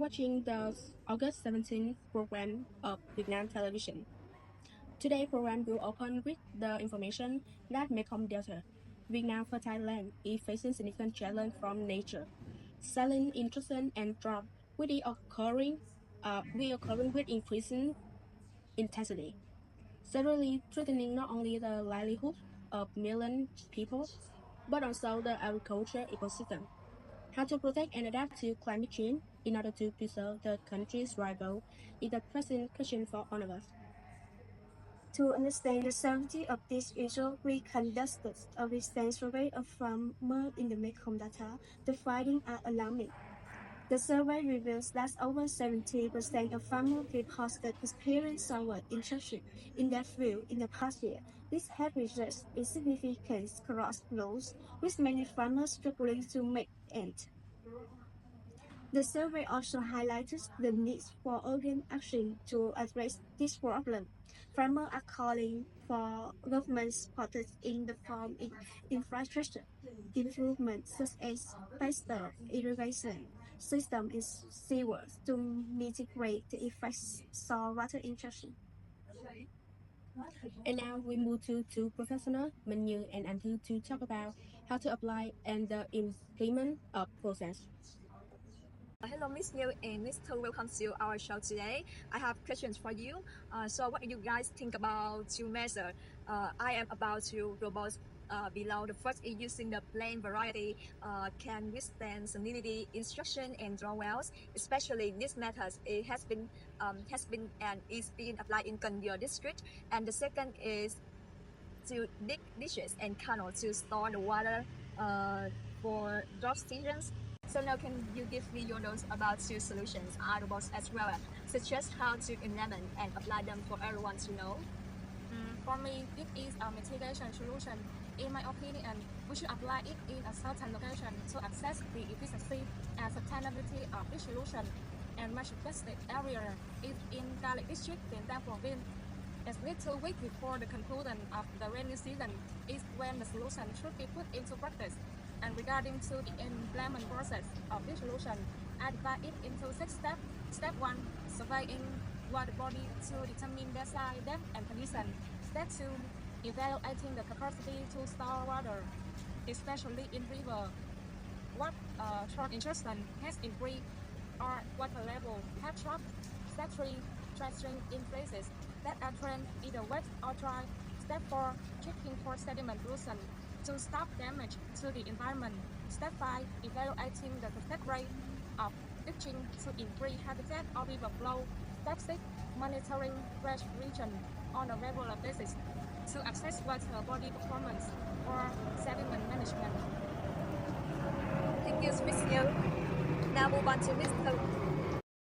watching the August 17th program of Vietnam Television. Today's program will open with the information that Mekong Delta, Vietnam fertile land, is facing significant challenge from nature. Saline intrusion and drought will occurring with increasing intensity, severely threatening not only the livelihood of millions of people, but also the agriculture ecosystem. How to protect and adapt to climate change in order to preserve the country's survival is the present question for all of us. To understand the severity of this issue, we conducted a recent survey of farmers in the Mekong Delta. The findings are alarming. The survey reveals that over 70% of farmers reported experiencing soil intrusion in their field in the past year. This has resulted in significant cross loss, with many farmers struggling to make ends. The survey also highlighted the need for urgent action to address this problem. Farmers are calling for government support in the form of infrastructure improvements such as faster irrigation system and sewers to mitigate the effects of water intrusion. And now we move to professional Menu and Antu to talk about how to apply and the implement of process. Hello, Miss Yu and Miss Tu. Welcome to our show today. I have questions for you. So, what do you guys think about two measure? I am about to propose below. The first is using the plant variety can withstand salinity, instruction, and draw wells. Especially this method, it has been and is being applied in Kandio district. And the second is to dig ditches and canals to store the water for drought seasons. So now can you give me your notes about two solutions, robots as well, suggest how to implement and apply them for everyone to know? For me, this is a mitigation solution. In my opinion, we should apply it in a certain location to assess the efficiency and sustainability of this solution. And my suggested area is in Garlic District, Vietnam Province. As little week before the conclusion of the rainy season is when the solution should be put into practice. And regarding to the implement process of this solution, I divide it into 6 steps. Step 1, surveying water body to determine their size, depth, and condition. Step 2, evaluating the capacity to store water, especially in river. What short intrusion has increased or water level have dropped. Step 3, tracing in places that are drained either wet or dry. Step 4, checking for sediment erosion to stop damage to the environment. Step 5, evaluating the success rate of ditching to increase habitat or river flow. Step 6, monitoring fresh region on a regular basis to assess water body performance or sediment management. Thank you, Miss Yu. Now move on to Miss Tu.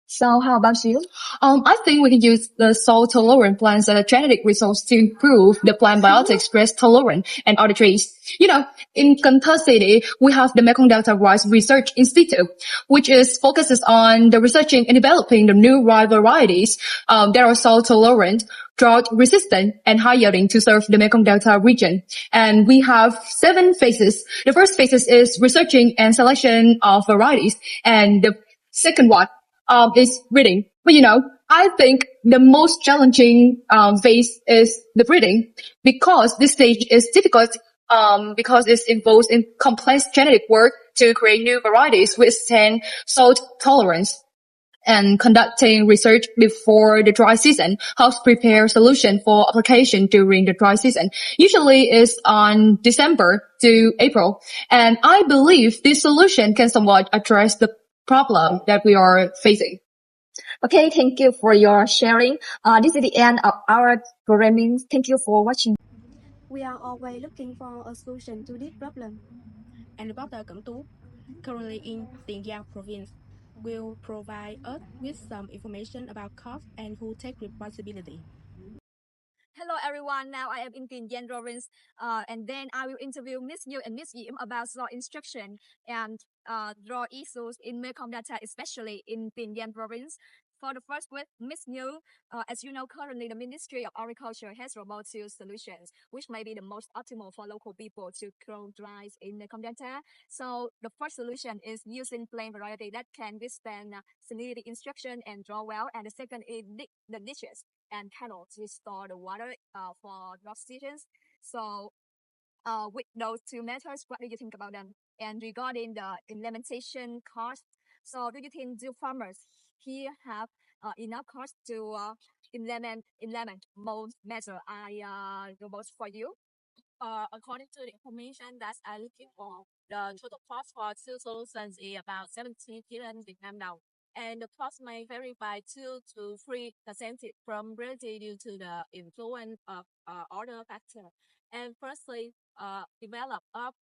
So how about you? I think we can use the salt tolerant plants and genetic resource to improve the plant biotic stress tolerant and other traits. In Kanta City, we have the Mekong Delta Rice Research Institute, which is focuses on the researching and developing the new rice varieties that are salt tolerant, drought resistant, and high yielding to serve the Mekong Delta region. And we have 7 phases. The first phase is researching and selection of varieties, and the second one is breeding. But I think the most challenging phase is the breeding, because this stage is difficult because it involves in complex genetic work to create new varieties withstand salt tolerance. And conducting research before the dry season helps prepare solution for application during the dry season. Usually is on December to April. And I believe this solution can somewhat address the problem that we are facing. Okay, thank you for your sharing. This is the end of our programming. Thank you for watching. We are always looking for a solution to this problem. And Dr. Cẩm Tú, currently in Tiền Giang province, will provide us with some information about cost and who take responsibility. Hello everyone, now I am in Tiền Giang province and then I will interview Miss Yu and Miss Yim about law instruction and draw issues in Mekong Delta, especially in Tiền Giang province. For the first with Miss New, as you know, currently the Ministry of Agriculture has robust solutions, which may be the most optimal for local people to grow rice in the Mekong Delta. So the first solution is using plain variety that can withstand salinity instruction and draw well, and the second is the ditches and canals to store the water for drought seasons. So with those two methods, what do you think about them? And regarding the implementation cost, so do you think do farmers here have enough cost to implement most measure I propose for you? According to the information that I'm looking for, the total cost for two solutions is about 17 billion Vietnam đồng, and the cost may vary by 2 to 3% from reality due to the influence of other factors. And firstly, develop of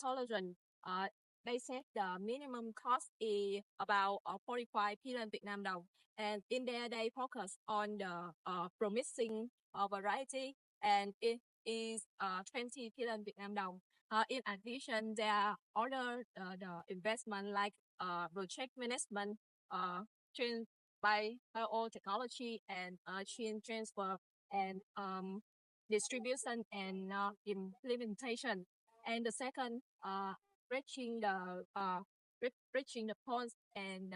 tolerance. Uh, they said the minimum cost is about 45 billion Vietnam đồng, and in there they focus on the promising variety, and it is 20 billion Vietnam đồng. In addition, there are other the investment like project management, train by biotechnology, and chain transfer, and distribution and implementation. And the second, reaching the reaching the ponds and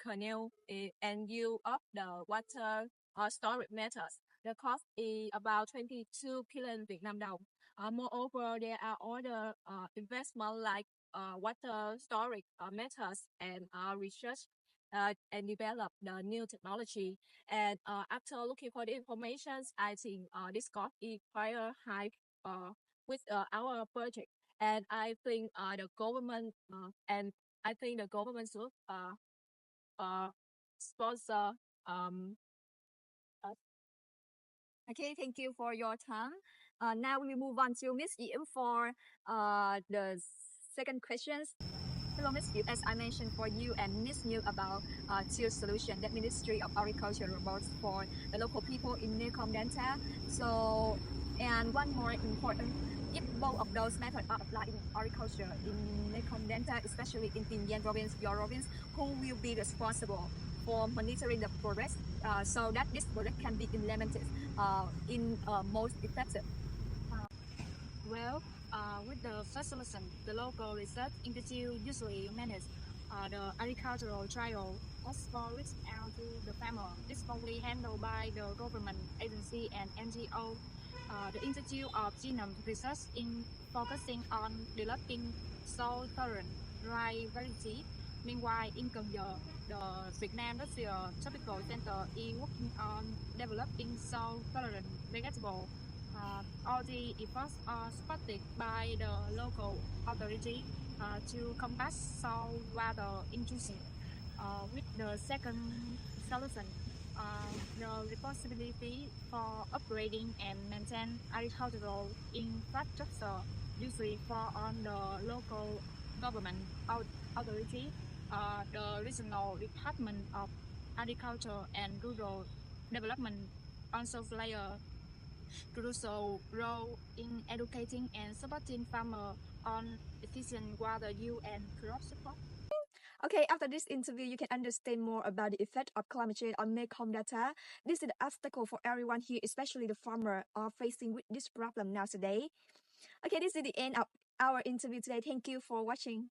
canal and use of the water storage methods. The cost is about 22 billion Vietnam đồng. Moreover, there are other investment like water storage methods and research and develop the new technology. And after looking for the information, I think this cost is quite high with our project. And I think the government should sponsor us. Okay, thank you for your time. Now we move on to Miss Yim for the second questions. Hello, Miss Yim. As I mentioned for you and Miss New about two solution that Ministry of Agriculture promotes for the local people in Mekong Delta. So, and one more important, if both of those methods are applied in agriculture in Mekong Delta, especially in Tin Gian province, your province, who will be responsible for monitoring the progress so that this project can be implemented in most effective? Well, with the first solution, the local research institute usually manage the agricultural trial as for reach out to the farmer. This is mostly handled by the government agency and NGO. The Institute of Genome Research in focusing on developing soil tolerant rye variety. Meanwhile, in Cần Giờ, the Vietnam Industrial Tropical Center is working on developing soil tolerant vegetable. All the efforts are supported by the local authority to combat soil water intrusion. With the second solution, the responsibility for upgrading and maintain agricultural infrastructure usually fall on the local government authority, the regional department of agriculture and rural development also play a crucial role in educating and supporting farmers on efficient water use and crop support. Okay, after this interview, you can understand more about the effect of climate change on Mekong Delta. This is the obstacle for everyone here, especially the farmer, are facing with this problem now today. Okay, this is the end of our interview today. Thank you for watching.